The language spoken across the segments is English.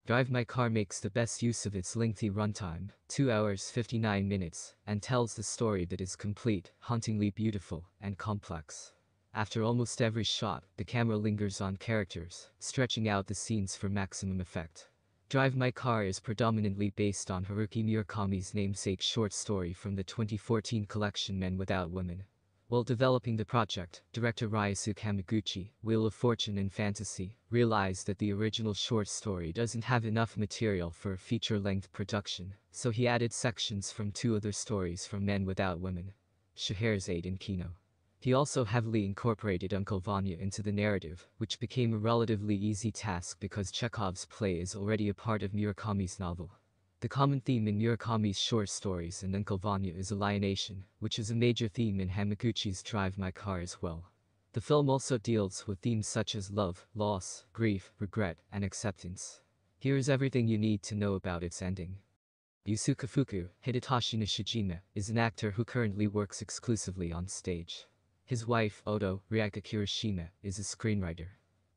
Drive My Car makes the best use of its lengthy runtime, 2 hours 59 minutes, and tells the story that is complete, hauntingly beautiful, and complex. After almost every shot, the camera lingers on characters, stretching out the scenes for maximum effect. Drive My Car is predominantly based on Haruki Murakami's namesake short story from the 2014 collection Men Without Women. While developing the project, director Ryusuke Hamaguchi, Wheel of Fortune and Fantasy, realized that the original short story doesn't have enough material for a feature-length production, so he added sections from 2 other stories from Men Without Women, Scheherazade and Kino. He also heavily incorporated Uncle Vanya into the narrative, which became a relatively easy task because Chekhov's play is already a part of Murakami's novel. The common theme in Murakami's short stories and Uncle Vanya is alienation, which is a major theme in Hamaguchi's Drive My Car as well. The film also deals with themes such as love, loss, grief, regret, and acceptance. Here is everything you need to know about its ending. Yusuke Kafuku, Hidetoshi Nishijima, is an actor who currently works exclusively on stage. His wife, Oto, Ryaka Kirishima, is a screenwriter.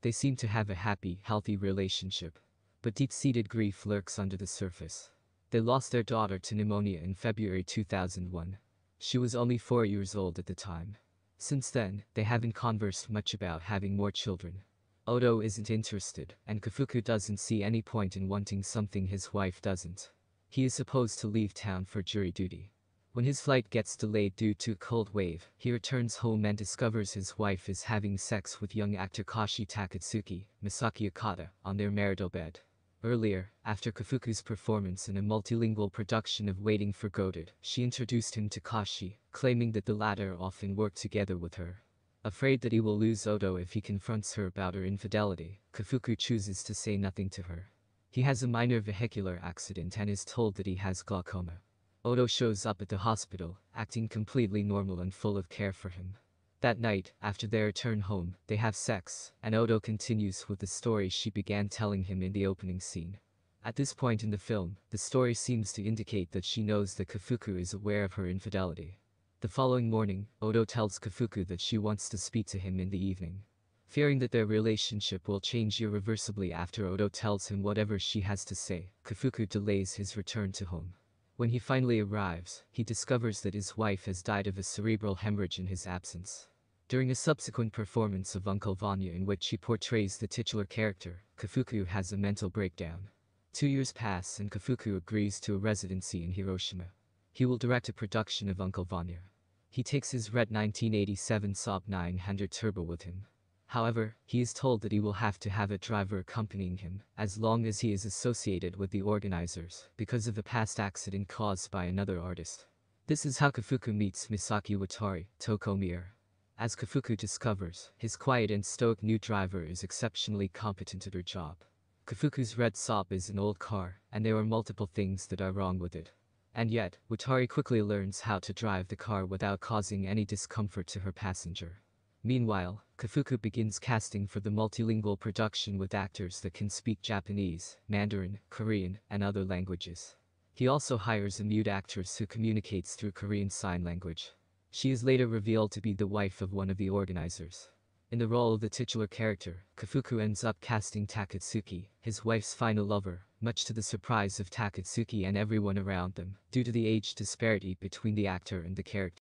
They seem to have a happy, healthy relationship. But deep-seated grief lurks under the surface. They lost their daughter to pneumonia in February 2001. She was only 4 years old at the time. Since then, they haven't conversed much about having more children. Oto isn't interested, and Kafuku doesn't see any point in wanting something his wife doesn't. He is supposed to leave town for jury duty. When his flight gets delayed due to a cold wave, he returns home and discovers his wife is having sex with young actor Kashi Takatsuki, Misaki Okada, on their marital bed. Earlier, after Kafuku's performance in a multilingual production of Waiting for Godot, she introduced him to Kashi, claiming that the latter often worked together with her. Afraid that he will lose Oto if he confronts her about her infidelity, Kafuku chooses to say nothing to her. He has a minor vehicular accident and is told that he has glaucoma. Oto shows up at the hospital, acting completely normal and full of care for him. That night, after their return home, they have sex, and Oto continues with the story she began telling him in the opening scene. At this point in the film, the story seems to indicate that she knows that Kafuku is aware of her infidelity. The following morning, Oto tells Kafuku that she wants to speak to him in the evening. Fearing that their relationship will change irreversibly after Oto tells him whatever she has to say, Kafuku delays his return to home. When he finally arrives, he discovers that his wife has died of a cerebral hemorrhage in his absence. During a subsequent performance of Uncle Vanya in which he portrays the titular character, Kafuku has a mental breakdown. 2 years pass and Kafuku agrees to a residency in Hiroshima. He will direct a production of Uncle Vanya. He takes his red 1987 Saab 900 Turbo with him. However, he is told that he will have to have a driver accompanying him, as long as he is associated with the organizers, because of a past accident caused by another artist. This is how Kafuku meets Misaki Watari, Toko Mir. As Kafuku discovers, his quiet and stoic new driver is exceptionally competent at her job. Kafuku's red Saab is an old car, and there are multiple things that are wrong with it. And yet, Watari quickly learns how to drive the car without causing any discomfort to her passenger. Meanwhile, Kafuku begins casting for the multilingual production with actors that can speak Japanese, Mandarin, Korean, and other languages. He also hires a mute actress who communicates through Korean Sign Language. She is later revealed to be the wife of one of the organizers. In the role of the titular character, Kafuku ends up casting Takatsuki, his wife's final lover, much to the surprise of Takatsuki and everyone around them, due to the age disparity between the actor and the character.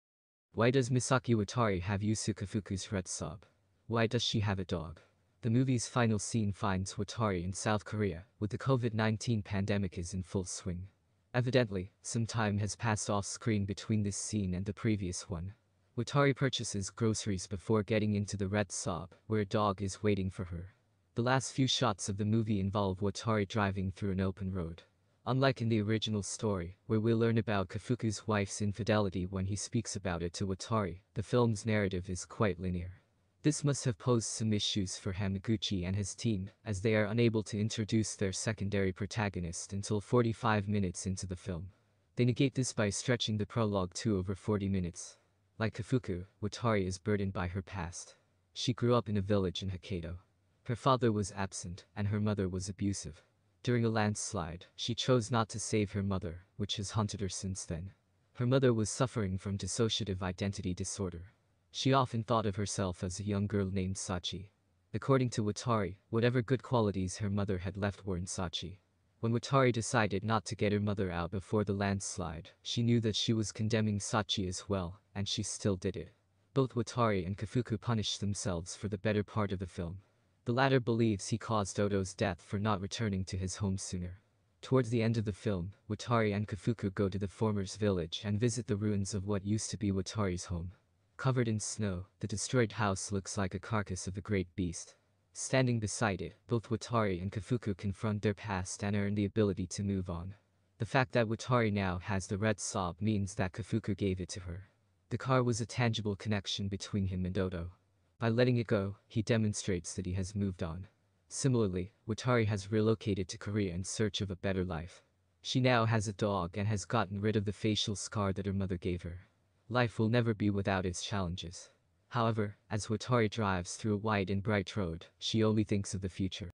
Why does Misaki Watari have Yusuke Kafuku's red Saab? Why does she have a dog? The movie's final scene finds Watari in South Korea, with the COVID-19 pandemic is in full swing. Evidently, some time has passed off-screen between this scene and the previous one. Watari purchases groceries before getting into the red Saab, where a dog is waiting for her. The last few shots of the movie involve Watari driving through an open road. Unlike in the original story, where we learn about Kafuku's wife's infidelity when he speaks about it to Watari, the film's narrative is quite linear. This must have posed some issues for Hamaguchi and his team, as they are unable to introduce their secondary protagonist until 45 minutes into the film. They negate this by stretching the prologue to over 40 minutes. Like Kafuku, Watari is burdened by her past. She grew up in a village in Hokkaido. Her father was absent, and her mother was abusive. During a landslide, she chose not to save her mother, which has haunted her since then. Her mother was suffering from dissociative identity disorder. She often thought of herself as a young girl named Sachi. According to Watari, whatever good qualities her mother had left were in Sachi. When Watari decided not to get her mother out before the landslide, she knew that she was condemning Sachi as well, and she still did it. Both Watari and Kafuku punished themselves for the better part of the film. The latter believes he caused Odo's death for not returning to his home sooner. Towards the end of the film, Watari and Kafuku go to the former's village and visit the ruins of what used to be Watari's home. Covered in snow, the destroyed house looks like a carcass of a great beast. Standing beside it, both Watari and Kafuku confront their past and earn the ability to move on. The fact that Watari now has the red Saab means that Kafuku gave it to her. The car was a tangible connection between him and Odo. By letting it go, he demonstrates that he has moved on. Similarly, Watari has relocated to Korea in search of a better life. She now has a dog and has gotten rid of the facial scar that her mother gave her. Life will never be without its challenges. However, as Watari drives through a wide and bright road, she only thinks of the future.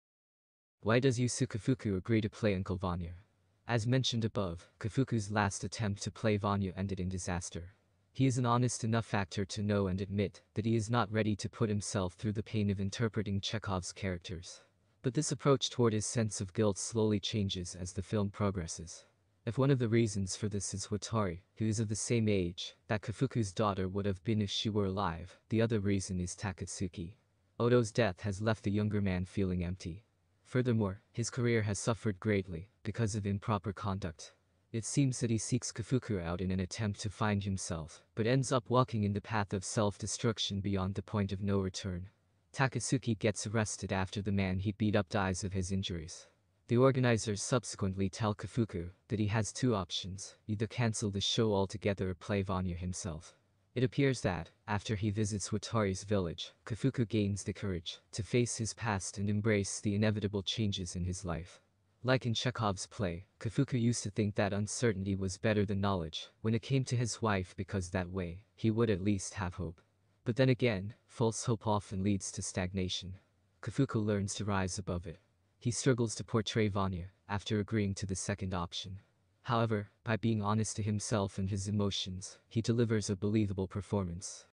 Why does Kafuku agree to play Uncle Vanya? As mentioned above, Kafuku's last attempt to play Vanya ended in disaster. He is an honest enough actor to know and admit that he is not ready to put himself through the pain of interpreting Chekhov's characters. But this approach toward his sense of guilt slowly changes as the film progresses. If one of the reasons for this is Watari, who is of the same age that Kafuku's daughter would have been if she were alive, the other reason is Takatsuki. Odo's death has left the younger man feeling empty. Furthermore, his career has suffered greatly because of improper conduct. It seems that he seeks Kafuku out in an attempt to find himself, but ends up walking in the path of self-destruction beyond the point of no return. Takatsuki gets arrested after the man he beat up dies of his injuries. The organizers subsequently tell Kafuku that he has two options, either cancel the show altogether or play Vanya himself. It appears that, after he visits Watari's village, Kafuku gains the courage to face his past and embrace the inevitable changes in his life. Like in Chekhov's play, Kafuku used to think that uncertainty was better than knowledge when it came to his wife because that way, he would at least have hope. But then again, false hope often leads to stagnation. Kafuku learns to rise above it. He struggles to portray Vanya after agreeing to the second option. However, by being honest to himself and his emotions, he delivers a believable performance.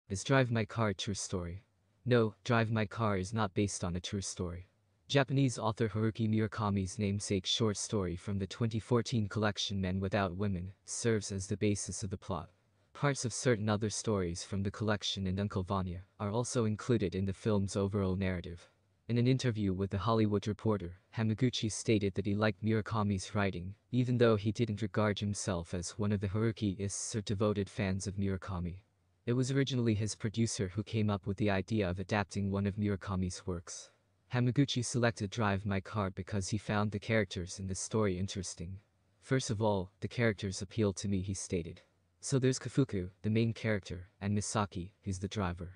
Is Drive My Car a true story? No, Drive My Car is not based on a true story. Japanese author Haruki Murakami's namesake short story from the 2014 collection Men Without Women serves as the basis of the plot. Parts of certain other stories from the collection and Uncle Vanya are also included in the film's overall narrative. In an interview with The Hollywood Reporter, Hamaguchi stated that he liked Murakami's writing, even though he didn't regard himself as one of the Haruki-ists or devoted fans of Murakami. It was originally his producer who came up with the idea of adapting one of Murakami's works. Hamaguchi selected Drive My Car because he found the characters in the story interesting. First of all, the characters appealed to me, he stated. So there's Kafuku, the main character, and Misaki, who's the driver.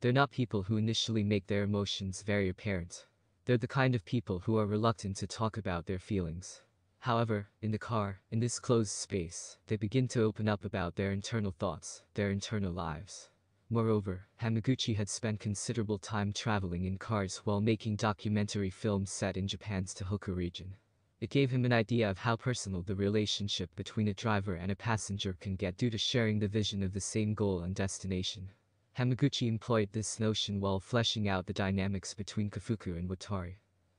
They're not people who initially make their emotions very apparent. They're the kind of people who are reluctant to talk about their feelings. However, in the car, in this closed space, they begin to open up about their internal thoughts, their internal lives. Moreover, Hamaguchi had spent considerable time traveling in cars while making documentary films set in Japan's Tohoku region. It gave him an idea of how personal the relationship between a driver and a passenger can get due to sharing the vision of the same goal and destination. Hamaguchi employed this notion while fleshing out the dynamics between Kafuku and Watari.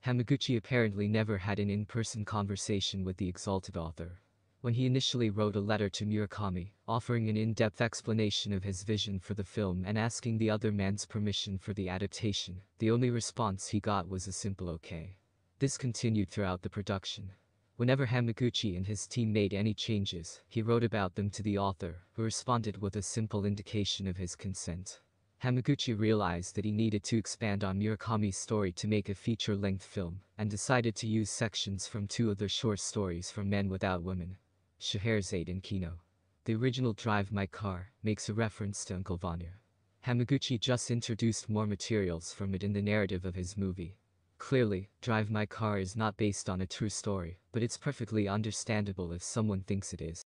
Hamaguchi apparently never had an in-person conversation with the exalted author. When he initially wrote a letter to Murakami, offering an in-depth explanation of his vision for the film and asking the other man's permission for the adaptation, the only response he got was a simple okay. This continued throughout the production. Whenever Hamaguchi and his team made any changes, he wrote about them to the author, who responded with a simple indication of his consent. Hamaguchi realized that he needed to expand on Murakami's story to make a feature-length film, and decided to use sections from two other short stories from Men Without Women, Scheherazade and Kino. The original Drive My Car makes a reference to Uncle Vanya. Hamaguchi just introduced more materials from it in the narrative of his movie. Clearly, Drive My Car is not based on a true story, but it's perfectly understandable if someone thinks it is.